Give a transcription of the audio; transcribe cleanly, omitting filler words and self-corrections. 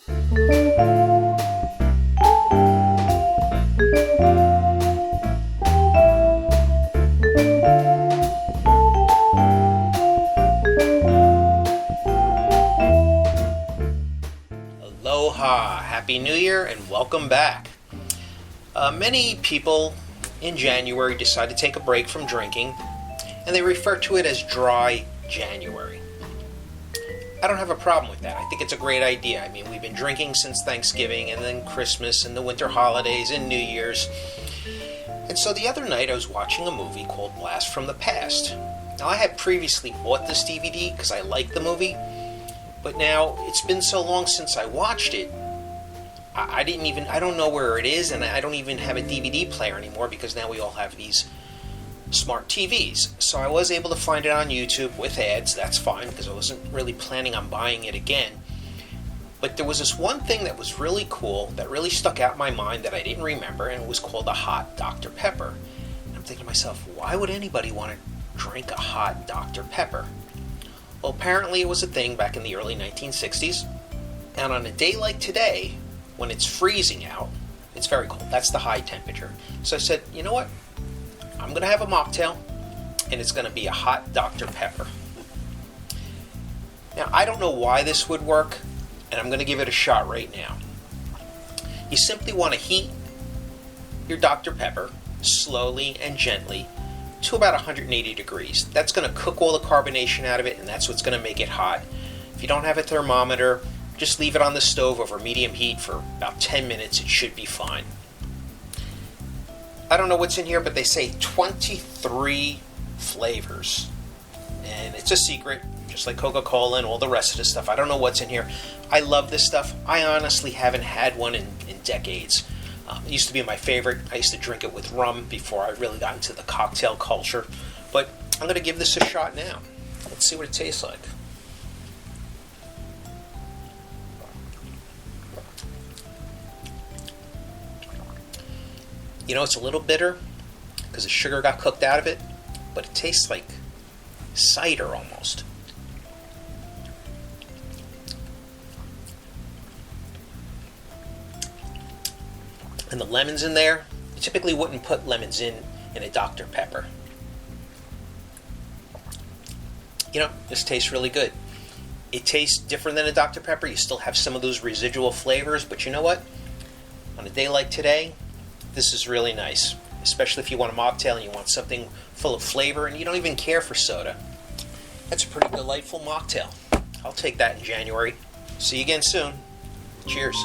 Aloha, Happy New Year, and welcome back. Many people in January decide to take a break from drinking, and they refer to it as dry January. I don't have a problem with that. I think it's a great idea. I mean, we've been drinking since Thanksgiving, and then Christmas, and the winter holidays, and New Year's. And so the other night I was watching a movie called Blast from the Past. Now, I had previously bought this DVD because I liked the movie, but now it's been so long since I watched it, I don't know where it is, and I don't even have a DVD player anymore because now we all have these smart TVs. So I was able to find it on YouTube with ads. That's fine because I wasn't really planning on buying it again. But there was this one thing that was really cool that really stuck out in my mind that I didn't remember, and it was called a hot Dr. Pepper. And I'm thinking to myself, why would anybody want to drink a hot Dr. Pepper? Well, apparently it was a thing back in the early 1960s. And on a day like today, when it's freezing out, it's very cold. That's the high temperature. So I said, you know what? I'm going to have a mocktail, and it's going to be a hot Dr. Pepper. Now, I don't know why this would work, and I'm going to give it a shot right now. You simply want to heat your Dr. Pepper slowly and gently to about 180 degrees. That's going to cook all the carbonation out of it, and that's what's going to make it hot. If you don't have a thermometer, just leave it on the stove over medium heat for about 10 minutes. It should be fine. I don't know what's in here, but they say 23 flavors. And it's a secret, just like Coca-Cola and all the rest of this stuff. I don't know what's in here. I love this stuff. I honestly haven't had one in decades. It used to be my favorite. I used to drink it with rum before I really got into the cocktail culture. But I'm going to give this a shot now. Let's see what it tastes like. You know, it's a little bitter because the sugar got cooked out of it, but it tastes like cider almost. And the lemons in there, you typically wouldn't put lemons in a Dr. Pepper. You know, this tastes really good. It tastes different than a Dr. Pepper. You still have some of those residual flavors, but you know what? On a day like today, this is really nice, especially if you want a mocktail and you want something full of flavor and you don't even care for soda. That's a pretty delightful mocktail. I'll take that in January. See you again soon. Cheers.